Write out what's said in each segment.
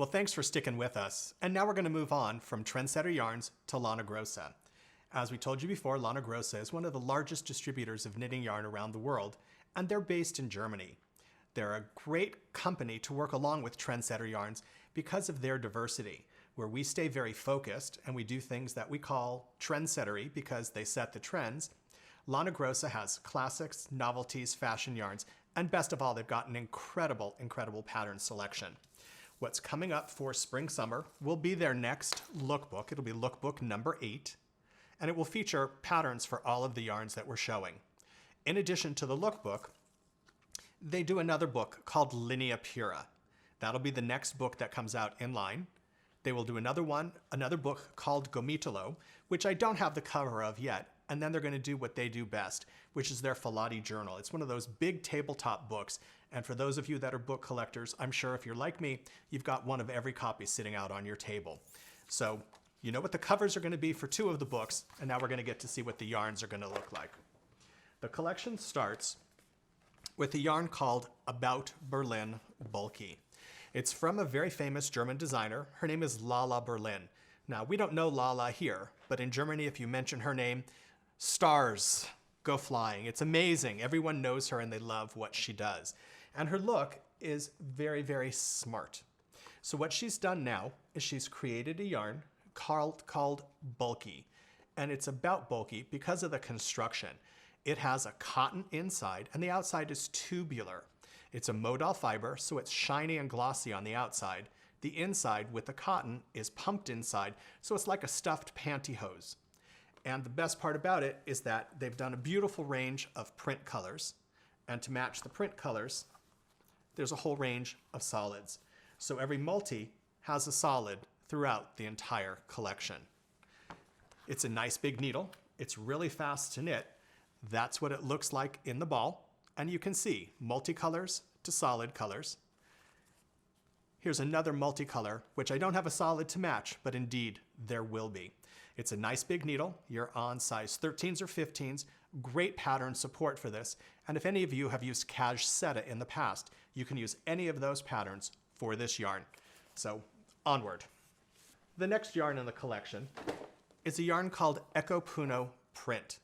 Well, thanks for sticking with us. And now we're going to move on from Trendsetter Yarns to Lana Grossa. As we told you before, Lana Grossa is one of the largest distributors of knitting yarn around the world, and they're based in Germany. They're a great company to work along with Trendsetter Yarns because of their diversity, where we stay very focused and we do things that we call trendsettery because they set the trends. Lana Grossa has classics, novelties, fashion yarns, and best of all, they've got an incredible, incredible pattern selection. What's coming up for spring-summer will be their next lookbook. It'll be lookbook number 8, and it will feature patterns for all of the yarns that we're showing. In addition to the lookbook, they do another book called Linea Pura. That'll be the next book that comes out in line. They will do another book called Gomitolo, which I don't have the cover of yet, and then they're going to do what they do best, which is their Falati journal. It's one of those big tabletop books, and for those of you that are book collectors, I'm sure if you're like me, you've got one of every copy sitting out on your table. So you know what the covers are going to be for 2 of the books, and now we're going to get to see what the yarns are going to look like. The collection starts with a yarn called About Berlin Bulky. It's from a very famous German designer. Her name is Lala Berlin. Now, we don't know Lala here, but in Germany, if you mention her name, stars go flying. It's amazing. Everyone knows her and they love what she does. And her look is very, very smart. So what she's done now is she's created a yarn called Bulky. And it's about bulky because of the construction. It has a cotton inside and the outside is tubular. It's a modal fiber, so it's shiny and glossy on the outside. The inside with the cotton is pumped inside, so it's like a stuffed pantyhose. And the best part about it is that they've done a beautiful range of print colors. And to match the print colors, there's a whole range of solids. So every multi has a solid throughout the entire collection. It's a nice big needle. It's really fast to knit. That's what it looks like in the ball. And you can see multicolors to solid colors. Here's another multicolor, which I don't have a solid to match, but indeed there will be. It's a nice big needle. You're on size 13s or 15s. Great pattern support for this. And if any of you have used Cash Seta in the past, you can use any of those patterns for this yarn. So onward. The next yarn in the collection is a yarn called Eco Puno Print.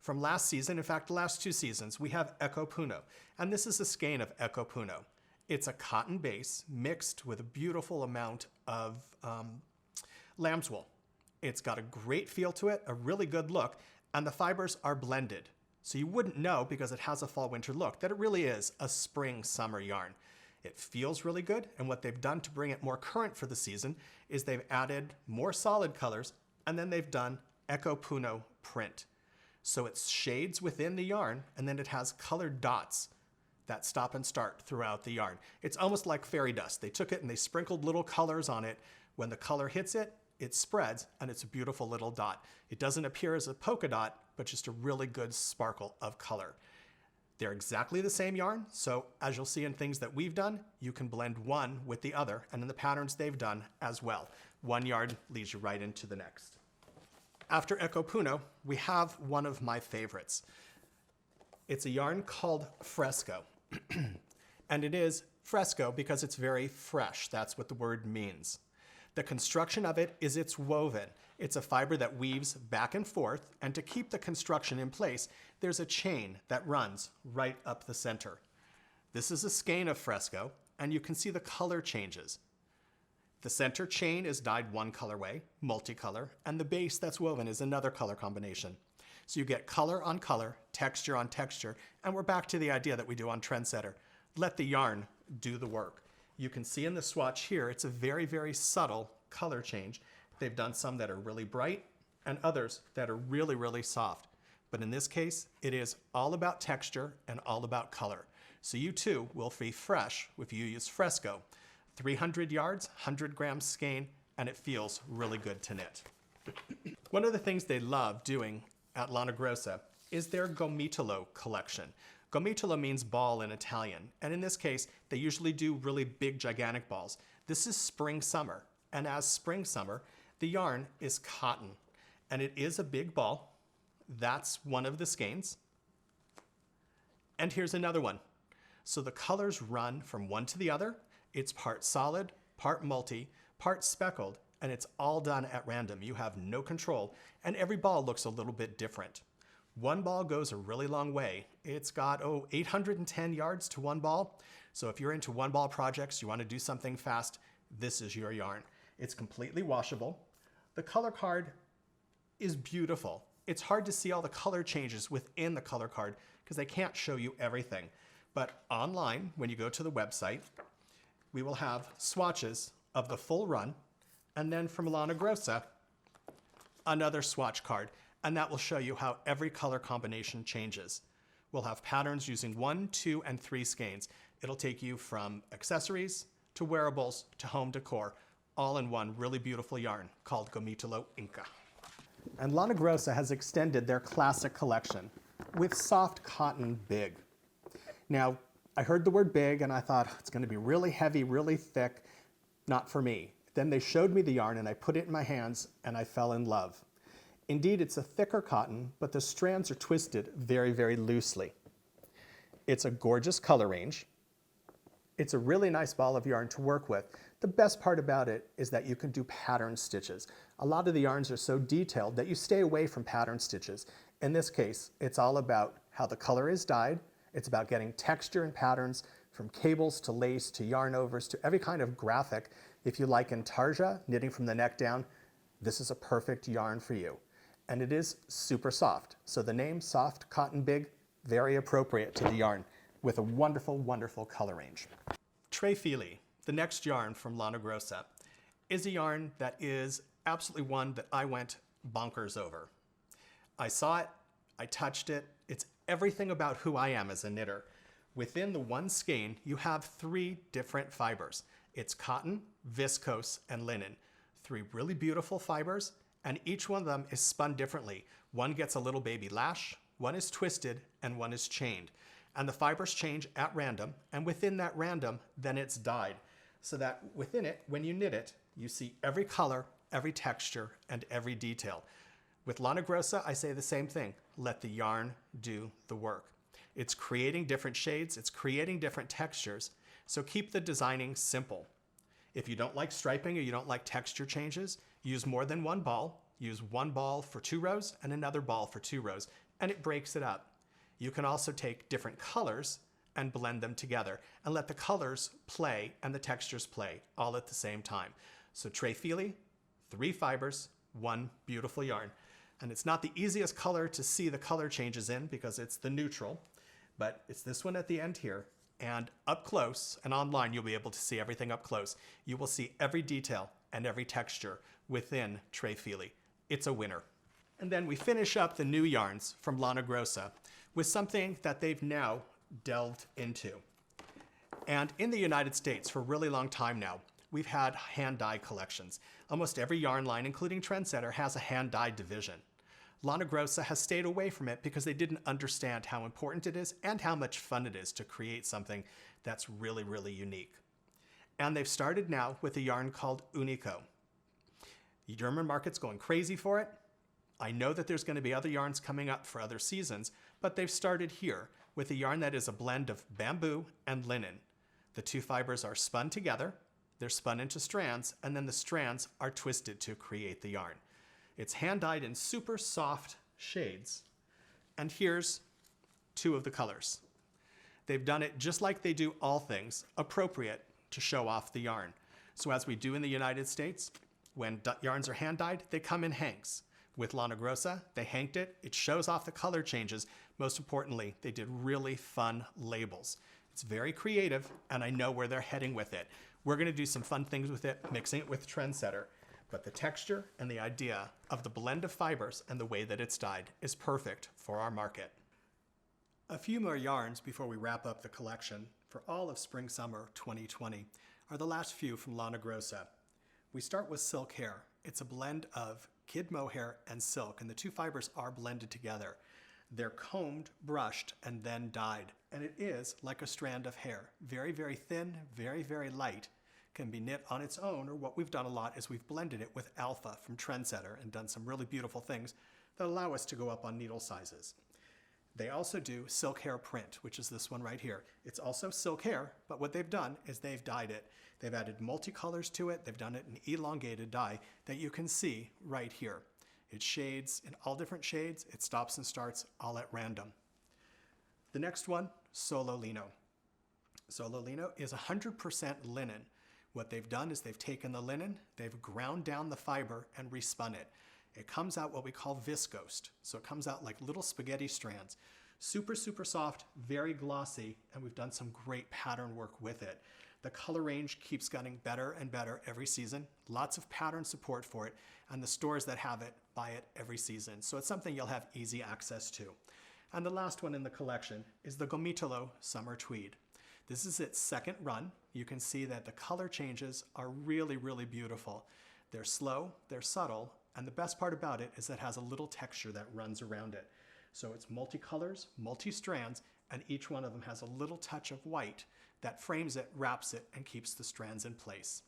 From last season, in fact, the last 2 seasons, we have Eco Puno, and this is a skein of Eco Puno. It's a cotton base mixed with a beautiful amount of lamb's wool. It's got a great feel to it, a really good look, and the fibers are blended. So you wouldn't know, because it has a fall-winter look, that it really is a spring-summer yarn. It feels really good, and what they've done to bring it more current for the season is they've added more solid colors, and then they've done Eco Puno Print. So it's shades within the yarn, and then it has colored dots that stop and start throughout the yarn. It's almost like fairy dust. They took it and they sprinkled little colors on it. When the color hits it, it spreads, and it's a beautiful little dot. It doesn't appear as a polka dot, but just a really good sparkle of color. They're exactly the same yarn, so as you'll see in things that we've done, you can blend one with the other, and in the patterns they've done as well. One yarn leads you right into the next. After Eco Puno, we have one of my favorites. It's a yarn called Fresco. And it is fresco because it's very fresh. That's what the word means. The construction of it is it's woven. It's a fiber that weaves back and forth, and to keep the construction in place, there's a chain that runs right up the center. This is a skein of Fresco, and you can see the color changes. The center chain is dyed one colorway, multicolor, and the base that's woven is another color combination. So you get color on color, texture on texture, and we're back to the idea that we do on Trendsetter. Let the yarn do the work. You can see in the swatch here, it's a very, very subtle color change. They've done some that are really bright and others that are really, really soft. But in this case, it is all about texture and all about color. So you too will be fresh if you use Fresco. 300 yards, 100 grams skein, and it feels really good to knit. One of the things they love doing at Lana Grossa is their Gomitolo collection. Gomitolo means ball in Italian, and in this case, they usually do really big, gigantic balls. This is spring-summer, and as spring-summer, the yarn is cotton, and it is a big ball. That's one of the skeins. And here's another one. So the colors run from one to the other. It's part solid, part multi, part speckled, and it's all done at random. You have no control, and every ball looks a little bit different. One ball goes a really long way. It's got, 810 yards to one ball. So if you're into one ball projects, you want to do something fast, this is your yarn. It's completely washable. The color card is beautiful. It's hard to see all the color changes within the color card because they can't show you everything. But online, when you go to the website, we will have swatches of the full run, and then from Lana Grossa, another swatch card, and that will show you how every color combination changes. We'll have patterns using 1, 2, and 3 skeins. It'll take you from accessories to wearables to home decor, all in one really beautiful yarn called Gomitolo Inca. And Lana Grossa has extended their classic collection with soft cotton big. Now, I heard the word big and I thought it's going to be really heavy, really thick. Not for me. Then they showed me the yarn and I put it in my hands and I fell in love. Indeed, it's a thicker cotton, but the strands are twisted very, very loosely. It's a gorgeous color range. It's a really nice ball of yarn to work with. The best part about it is that you can do pattern stitches. A lot of the yarns are so detailed that you stay away from pattern stitches. In this case, it's all about how the color is dyed. It's about getting texture and patterns from cables to lace to yarn overs to every kind of graphic. If you like intarsia, knitting from the neck down, this is a perfect yarn for you. And it is super soft. So the name Soft Cotton Big, very appropriate to the yarn with a wonderful, wonderful color range. Tre Fili, the next yarn from Lana Grossa, is a yarn that is absolutely one that I went bonkers over. I saw it, I touched it, it's everything about who I am as a knitter. Within the one skein, you have 3 different fibers. It's cotton, viscose, and linen. 3 really beautiful fibers, and each one of them is spun differently. One gets a little baby lash, one is twisted, and one is chained. And the fibers change at random, and within that random, then it's dyed. So that within it, when you knit it, you see every color, every texture, and every detail. With Lana Grossa, I say the same thing. Let the yarn do the work. It's creating different shades, it's creating different textures, so keep the designing simple. If you don't like striping or you don't like texture changes, use more than one ball. Use one ball for 2 rows and another ball for 2 rows, and it breaks it up. You can also take different colors and blend them together and let the colors play and the textures play all at the same time. So Tre Fili, 3 fibers, 1 beautiful yarn. And it's not the easiest color to see the color changes in because it's the neutral, but it's this one at the end here. And up close and online, you'll be able to see everything up close. You will see every detail and every texture within Tre Fili. It's a winner. And then we finish up the new yarns from Lana Grossa with something that they've now delved into. And in the United States, for a really long time now, we've had hand-dye collections. Almost every yarn line, including Trendsetter, has a hand-dyed division. Lana Grossa has stayed away from it because they didn't understand how important it is and how much fun it is to create something that's really, really unique. And they've started now with a yarn called Unico. The German market's going crazy for it. I know that there's going to be other yarns coming up for other seasons, but they've started here with a yarn that is a blend of bamboo and linen. The 2 fibers are spun together, they're spun into strands, and then the strands are twisted to create the yarn. It's hand-dyed in super soft shades, and here's 2 of the colors. They've done it just like they do all things, appropriate to show off the yarn. So as we do in the United States, when yarns are hand-dyed, they come in hanks. With Lana Grossa, they hanked it. It shows off the color changes. Most importantly, they did really fun labels. It's very creative, and I know where they're heading with it. We're going to do some fun things with it, mixing it with Trendsetter. But the texture and the idea of the blend of fibers and the way that it's dyed is perfect for our market. A few more yarns before we wrap up the collection for all of Spring-Summer 2020 are the last few from Lana Grossa. We start with Silk Hair. It's a blend of kid mohair and silk, and the 2 fibers are blended together. They're combed, brushed, and then dyed, and it is like a strand of hair. Very, very thin, very, very light. Can be knit on its own, or what we've done a lot is we've blended it with Alpha from Trendsetter and done some really beautiful things that allow us to go up on needle sizes. They also do silk hair print, which is this one right here. It's also silk hair, but what they've done is they've dyed it. They've added multicolors to it. They've done it in elongated dye that you can see right here. It shades in all different shades. It stops and starts all at random. The next one, Solo Lino. Solo Lino is 100% linen. What they've done is they've taken the linen, they've ground down the fiber and respun it. It comes out what we call viscosed. So it comes out like little spaghetti strands. Super, super soft, very glossy, and we've done some great pattern work with it. The color range keeps getting better and better every season. Lots of pattern support for it, and the stores that have it buy it every season. So it's something you'll have easy access to. And the last one in the collection is the Gomitolo Summer Tweed. This is its second run. You can see that the color changes are really, really beautiful. They're slow, they're subtle, and the best part about it is it has a little texture that runs around it. So it's multicolors, multi-strands, and each one of them has a little touch of white that frames it, wraps it, and keeps the strands in place.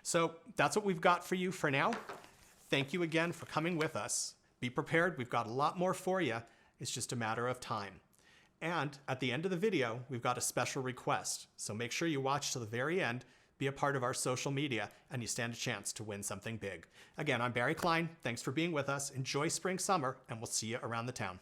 So that's what we've got for you for now. Thank you again for coming with us. Be prepared, we've got a lot more for you. It's just a matter of time. And at the end of the video, we've got a special request. So make sure you watch to the very end, be a part of our social media, and you stand a chance to win something big. Again, I'm Barry Klein. Thanks for being with us. Enjoy spring, summer, and we'll see you around the town.